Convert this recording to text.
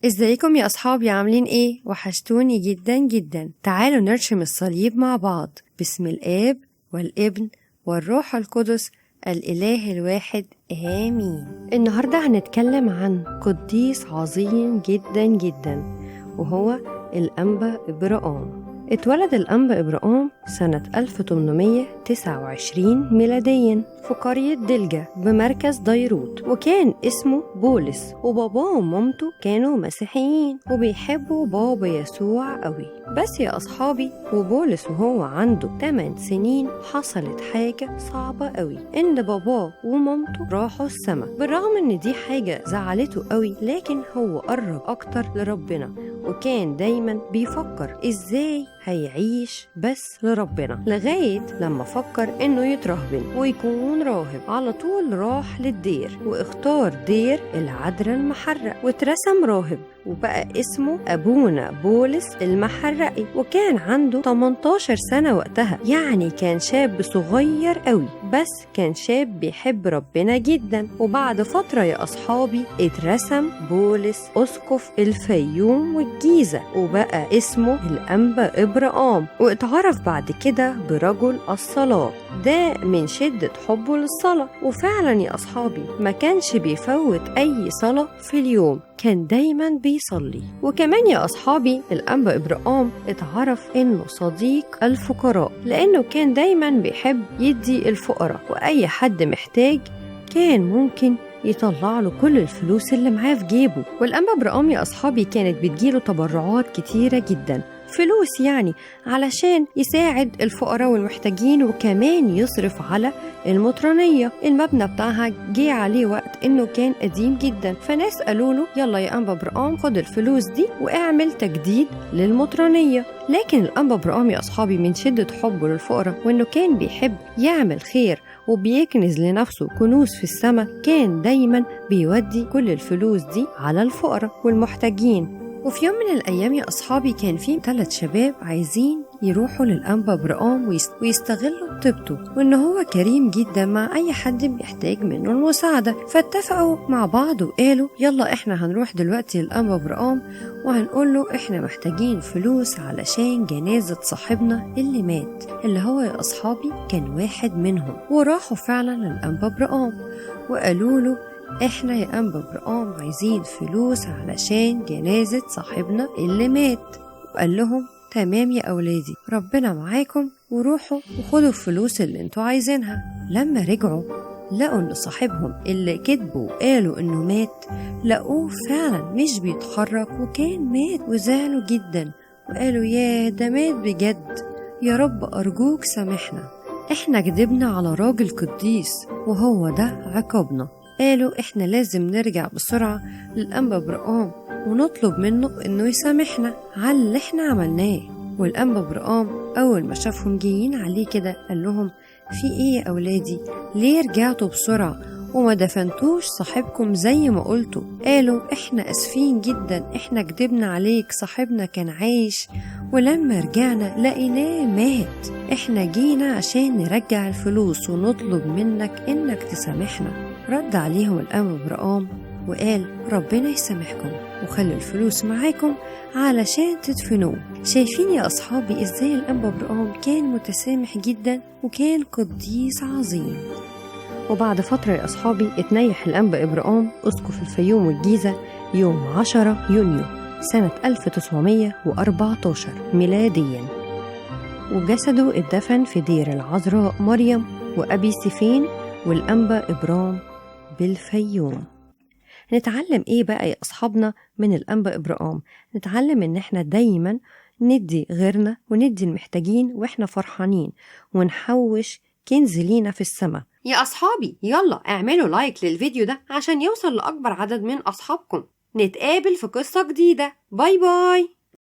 ازيكم يا أصحابي، عاملين ايه؟ وحشتوني جدا جدا. تعالوا نرشم الصليب مع بعض. باسم الآب والابن والروح القدس الإله الواحد، آمين. النهاردة هنتكلم عن قديس عظيم جدا جدا، وهو الأنبا إبراام. اتولد الأنبا إبراام سنة 1829 ميلاديا في قرية دلجة بمركز ديروت، وكان اسمه بولس، وباباه ومامته كانوا مسيحيين وبيحبوا بابا يسوع قوي. بس يا أصحابي، وبولس وهو عنده 8 سنين حصلت حاجة صعبة قوي، إن باباه ومامته راحوا السما. بالرغم إن دي حاجة زعلته قوي، لكن هو قرب أكتر لربنا، وكان دايما بيفكر إزاي هيعيش بس لربنا، لغاية لما فكر إنه يترهبن ويكون راهب. على طول راح للدير واختار دير العذراء المحرق واترسم راهب، وبقى اسمه أبونا بولس المحرقي، وكان عنده 18 سنة وقتها. يعني كان شاب صغير قوي، بس كان شاب بيحب ربنا جدا. وبعد فترة يا أصحابي اترسم بولس أسقف الفيوم والجيزة، وبقى اسمه الأنبا إبراام، واتعرف بعد كده برجل الصلاة، ده من شدة حبه للصلاة. وفعلا يا أصحابي ما كانش بيفوت أي صلاة في اليوم، كان دايما بيصلي. وكمان يا أصحابي الأنبا إبراام اتعرف إنه صديق الفقراء، لأنه كان دايما بيحب يدي الفقراء، وأي حد محتاج كان ممكن يطلع له كل الفلوس اللي معاه في جيبه. والأنبا إبراام يا أصحابي كانت بتجيله تبرعات كتيرة جدا، فلوس يعني علشان يساعد الفقراء والمحتاجين، وكمان يصرف على المطرانية. المبنى بتاعها جه عليه وقت انه كان قديم جدا، فناس قالوا له يلا يا أنبا إبراام خد الفلوس دي واعمل تجديد للمطرانية. لكن الأنبا إبراام يا أصحابي من شدة حبه للفقراء، وانه كان بيحب يعمل خير وبيكنز لنفسه كنوز في السماء، كان دايما بيودي كل الفلوس دي على الفقراء والمحتاجين. وفي يوم من الأيام يا أصحابي كان في 3 شباب عايزين يروحوا للأنبا إبراام ويستغلوا طيبته، وإن هو كريم جدا مع أي حد بيحتاج منه المساعدة. فاتفقوا مع بعض وقالوا يلا إحنا هنروح دلوقتي للأنبا إبراام وهنقول له إحنا محتاجين فلوس علشان جنازة صاحبنا اللي مات، اللي هو يا أصحابي كان واحد منهم. وراحوا فعلا للأنبا إبراام وقالوا له احنا يا أنبا إبراام عايزين فلوس علشان جنازة صاحبنا اللي مات. وقال لهم تمام يا أولادي، ربنا معاكم، وروحوا وخدوا الفلوس اللي انتوا عايزينها. لما رجعوا لقوا ان صاحبهم اللي كذبوا وقالوا انه مات، لقوه فعلا مش بيتحرك وكان مات، وزعلوا جدا وقالوا يا ده مات بجد، يا رب أرجوك سامحنا، احنا كذبنا على راجل قديس وهو ده عقابنا. قالوا احنا لازم نرجع بسرعة للأنبا إبراام ونطلب منه انه يسامحنا على اللي احنا عملناه. والأنبا إبراام اول ما شافهم جايين عليه كده قال لهم في ايه يا اولادي، ليه رجعتوا بسرعة وما دفنتوش صاحبكم زي ما قلتوا؟ قالوا احنا اسفين جدا، احنا كدبنا عليك، صاحبنا كان عايش ولما رجعنا لقيناه مات، احنا جينا عشان نرجع الفلوس ونطلب منك انك تسامحنا. رد عليهم الأنبا إبراام وقال ربنا يسامحكم وخلي الفلوس معاكم علشان تدفنوه. شايفين يا أصحابي إزاي الأنبا إبراام كان متسامح جدا وكان قديس عظيم. وبعد فترة يا أصحابي اتنيح الأنبا إبراام أسقف الفيوم والجيزة يوم 10 يونيو سنة 1914 ميلاديا، وجسده اتدفن في دير العذراء مريم وأبي سيفين والأنبا إبراام بالفيوم. نتعلم ايه بقى يا أصحابنا من الأنبا إبراام؟ نتعلم ان احنا دايما ندي غيرنا وندي المحتاجين واحنا فرحانين، ونحوش كنز لينا في السماء. يا أصحابي يلا اعملوا لايك للفيديو ده عشان يوصل لأكبر عدد من أصحابكم. نتقابل في قصة جديدة. باي باي.